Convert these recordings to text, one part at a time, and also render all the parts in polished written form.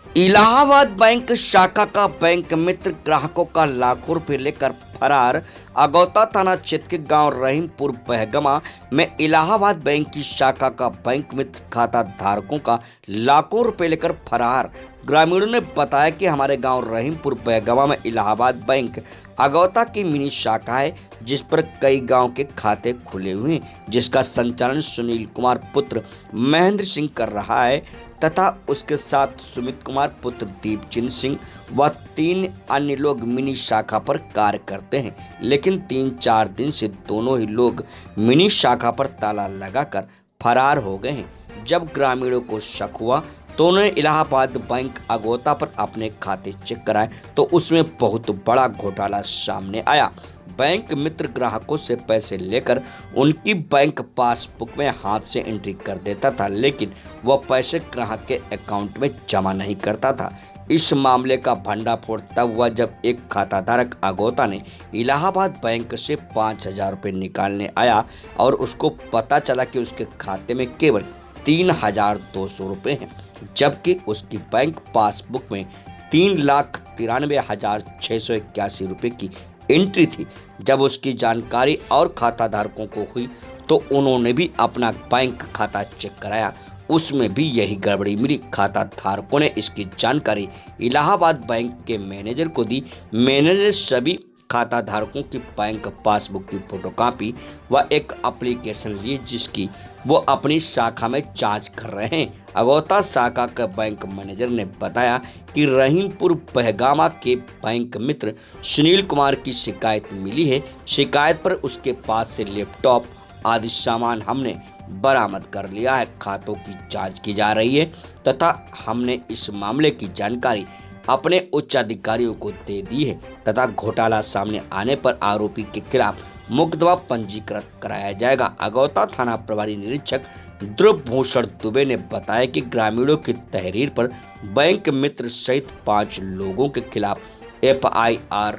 Allahabad bank शाखा का bank मित्र ग्राहकों का लाखों रुपए लेकर फरार। अगौता थाना क्षेत्र के गांव रहीमपुर बहगमा में इलाहाबाद बैंक की शाखा का बैंक मित्र खाता धारकों का लाखों रुपए लेकर फरार। ग्रामीणों ने बताया कि हमारे गांव रहीमपुर बहगमा में इलाहाबाद बैंक अगौता की मिनी शाखा है, जिस पर कई गांव के खाते खुले हुए हैं, जिसका संचालन सुनील कुमार पुत्र महेंद्र सिंह कर रहा है तथा उसके साथ सुमित कुमार पुत्र दीपचंद सिंह व 3 अन्य लोग मिनी शाखा पर कार्य करते हैं। लेकिन 3-4 दिन से दोनों ही लोग मिनी शाखा पर ताला लगाकर फरार हो गए हैं। जब ग्रामीणों को शक हुआ तो उन्होंने इलाहाबाद बैंक अगौता पर अपने खाते चेक कराए तो उसमें बहुत बड़ा घोटाला सामने आया। बैंक मित्र ग्राहकों से पैसे लेकर उनकी बैंक पासबुक में हाथ से एंट्री कर देता था, लेकिन वह पैसे ग्राहक के अकाउंट में जमा नहीं करता था। इस मामले का भंडाफोड़ तब हुआ जब एक खाताधारक अगौता ने इलाहाबाद बैंक से 5,000 रुपये निकालने आया और उसको पता चला कि उसके खाते में केवल 3,200 रुपये हैं, जबकि उसकी बैंक पासबुक में 3,93,681 रुपये की एंट्री थी। जब उसकी जानकारी और खाता धारकों को हुई तो उन्होंने भी अपना बैंक खाता चेक कराया, उसमें भी यही गड़बड़ी मिली। खाता धारकों ने इसकी जानकारी इलाहाबाद बैंक के मैनेजर को दी। मैनेजर सभी खाता धारकों की बैंक पासबुक की फोटोकॉपी व एक एप्लीकेशन लिए, जिसकी वो अपनी शाखा में जांच कर रहे हैं। अगौता शाखा के बैंक मैनेजर ने बताया कि रहीमपुर बहगमा के बैंक मित्र सुनील कुमार की शिकायत मिली है। शिकायत पर उसके पास से लैपटॉप आदि सामान हमने बरामद कर लिया है। खातों की जांच की जा रही है तथा हमने इस मामले की जानकारी अपने उच्च अधिकारियों को दे दी है तथा घोटाला सामने आने पर आरोपी के खिलाफ मुकदमा पंजीकृत कराया जाएगा। अगौता थाना प्रभारी निरीक्षक ध्रुव भूषण दुबे ने बताया कि ग्रामीणों की तहरीर पर बैंक मित्र सहित 5 लोगों के खिलाफ FIR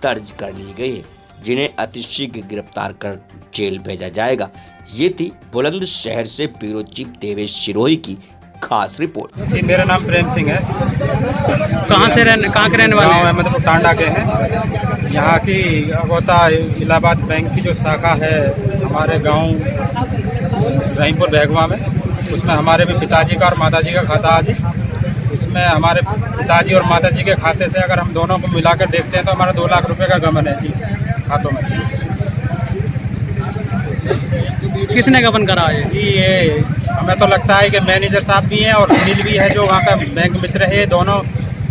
दर्ज कर ली गई है, जिन्हें अतिशीघ्र गिरफ्तार कर जेल भेजा जाएगा। ये थी बुलंदशहर से ब्यूरो चीफ देवेश सिरोही की खास रिपोर्ट। जी, मेरा नाम प्रेम सिंह है। कहाँ के रहने वाले हैं? अहमदपुर टांडा के हैं। यहाँ की अगौता इलाहाबाद बैंक की जो शाखा है हमारे गांव रहीमपुर बहगमा में, उसमें हमारे भी पिताजी का और माताजी का खाता है जी। उसमें हमारे पिताजी और माताजी के खाते से अगर हम दोनों को मिलाकर देखते हैं तो हमारा 2 लाख रुपए का गबन है जी खातों में से। किसने गबन करा है? जी, ये हमें तो लगता है कि मैनेजर साहब भी हैं और सुनील भी है जो वहाँ का बैंक मित्र है। दोनों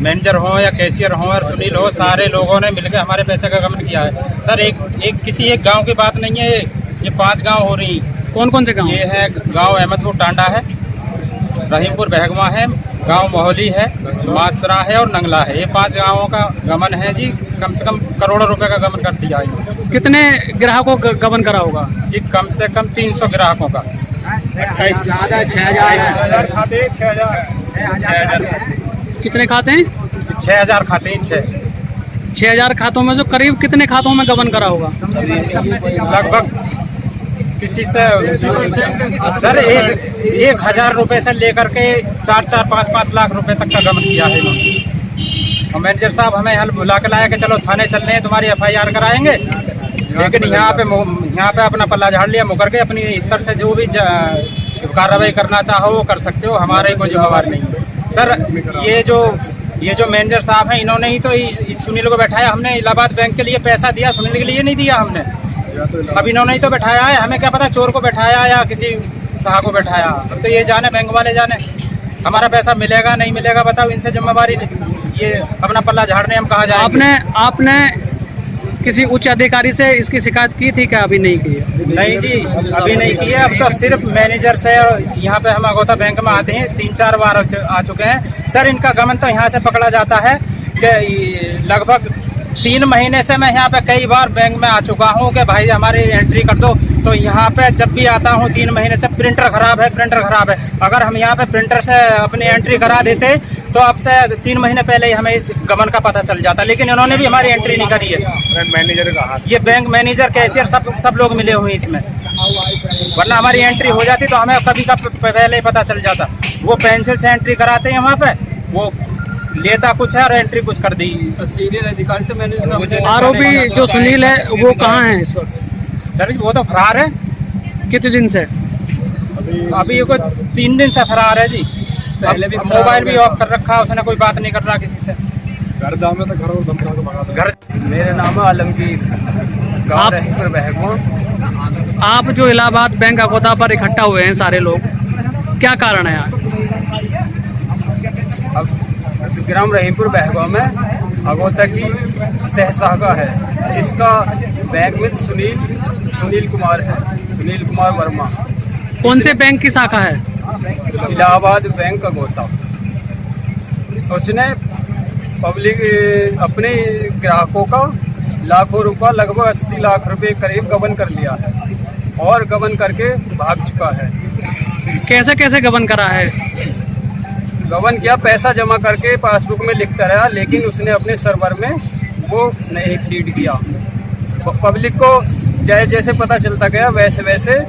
मैनेजर हो या कैशियर हो और सुनील हो, सारे लोगों ने मिलकर हमारे पैसे का गबन किया है। सर किसी एक गांव की बात नहीं है, ये 5 गांव हो रही। कौन कौन से गांव? ये है गांव अहमदपुर टांडा है, रहीमपुर बहगमा है, गांव मोहली है, मासरा है और नंगला है। ये 5 गांवों का गबन है जी। कम से कम करोड़ों रुपए का गबन कर दिया है। कितने ग्राहकों का गबन करा होगा जी? कम से कम 300 ग्राहकों का। 6,000 खाते। 6,000 कितने खाते हैं? 6,000 खाते हैं। 6,000 खातों में जो करीब कितने खातों में गबन करा होगा? लगभग किसी से सर 1,000 रुपए से लेकर के 4-4, 5-5 लाख रुपए तक का गबन किया है इन्होंने। और मैनेजर साहब हमें यहाँ बुला के लाया कि चलो थाने चलने हैं, तुम्हारी FIR कराएंगे। लेकिन यहाँ पे अपना पल्ला झाड़ लिया, मुकर के अपनी स्तर से जो भी कार्रवाई करना चाहो वो कर सकते हो, हमारे कोई जिम्मेवार नहीं है। सर ये जो मैनेजर साहब हैं, इन्होंने ही तो इस सुनील को बैठाया। हमने इलाहाबाद बैंक के लिए पैसा दिया, सुनील के लिए नहीं दिया हमने। अब इन्होंने ही तो बैठाया है, हमें क्या पता चोर को बैठाया या किसी साहब को बैठाया। अब तो ये जाने, बैंक वाले जाने हमारा पैसा मिलेगा नहीं मिलेगा। बताओ, इनसे जिम्मेवारी ये अपना पल्ला झाड़ने हम कहाँ जाएंगे? आपने किसी उच्च अधिकारी से इसकी शिकायत की थी क्या? अभी नहीं की है? नहीं जी, अभी नहीं की है। अब तो सिर्फ मैनेजर से, और यहाँ पे हम अगौता बैंक में आते हैं 3-4 बार आ चुके हैं। सर इनका गबन तो यहाँ से पकड़ा जाता है कि लगभग 3 महीने से मैं यहाँ पे कई बार बैंक में आ चुका हूँ कि भाई हमारी एंट्री कर दो। तो यहाँ पे जब भी आता हूँ 3 महीने से प्रिंटर खराब है। अगर हम यहाँ पे प्रिंटर से अपनी एंट्री करा देते तो अब से 3 महीने पहले ही हमें इस गबन का पता चल जाता, लेकिन इन्होंने भी हमारी एंट्री नहीं करी है। मैनेजर का हाथ, ये बैंक मैनेजर, कैशियर सब लोग मिले हुए हैं इसमें, वरना हमारी एंट्री हो जाती तो हमें कभी का पहले पता चल जाता। वो पेंसिल से एंट्री कराते हैं वहाँ पे, वो लेता कुछ है और एंट्री कुछ कर दी। सीनियर अधिकारी से मैंने आरोपी जो सुनील है वो कहाँ है इस वक्त? सर वो तो फरार है, कितने दिन से? अभी ये कोई 3 दिन से फरार है जी। पहले भी फरार मोबाइल हो भी गया ऑफ कर रखा है, उसने कोई बात नहीं कर रहा किसी से। घर जामे तो घर दम करा के भगा दो। घर मेरे नाम है आलमगीर, गाँव आप- रहीमपुर बहगवा। आप जो इलाहाबाद बैंक अगौता पर इकट्ठा हुए हैं सारे लोग, क्या कारण है यार? अब ग्राम रहीमपुर बहगवा में अगौता की तह शाखा है, जिसका बैंक मित्र सुनील कुमार है, सुनील कुमार वर्मा। कौन से बैंक की शाखा है? इलाहाबाद बैंक अगौता। उसने पब्लिक अपने ग्राहकों का लाखों रुपया, लगभग 80 लाख रुपए करीब गबन कर लिया है और गबन करके भाग चुका है। कैसे कैसे गबन करा है? गबन किया, पैसा जमा करके पासबुक में लिखता रहा, लेकिन उसने अपने सर्वर में वो नहीं फीड किया। पब्लिक को जैसे पता चलता गया वैसे वैसे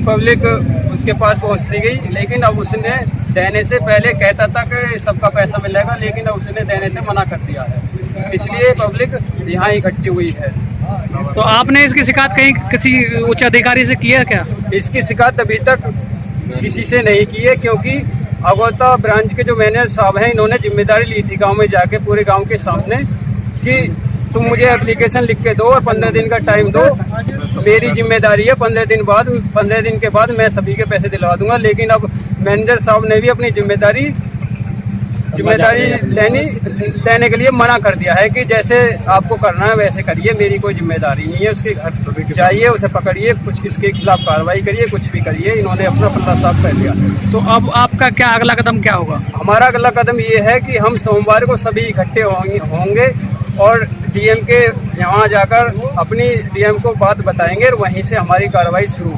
पब्लिक उसके पास पहुंचती गई, लेकिन अब उसने देने से पहले कहता था कि सबका पैसा मिलेगा, लेकिन अब उसने देने से मना कर दिया है, इसलिए पब्लिक यहाँ इकट्ठी हुई है। तो आपने इसकी शिकायत कहीं किसी उच्च अधिकारी से की है क्या? इसकी शिकायत अभी तक किसी से नहीं की है, क्योंकि अगौता ब्रांच के जो मैनेजर साहब हैं, इन्होंने जिम्मेदारी ली थी गांव में जाके पूरे गांव के सामने कि तुम मुझे एप्लीकेशन लिख के दो और 15 दिन का टाइम दो, मेरी जिम्मेदारी है, 15 दिन के बाद मैं सभी के पैसे दिलवा दूंगा। लेकिन अब मैनेजर साहब ने भी अपनी जिम्मेदारी लेने के लिए मना कर दिया है कि जैसे आपको करना है वैसे करिए, मेरी कोई जिम्मेदारी नहीं है। उसके घर जाइए, उसे पकड़िए, कुछ इसके खिलाफ कार्रवाई करिए, कुछ भी करिए। इन्होंने अपना पल्ला साफ कर दिया। तो अब आपका क्या अगला कदम क्या होगा? हमारा अगला कदम ये है कि हम सोमवार को सभी इकट्ठे होंगे और डीएम के यहाँ जाकर अपनी डीएम को बात बताएंगे और वहीं से हमारी कार्रवाई शुरू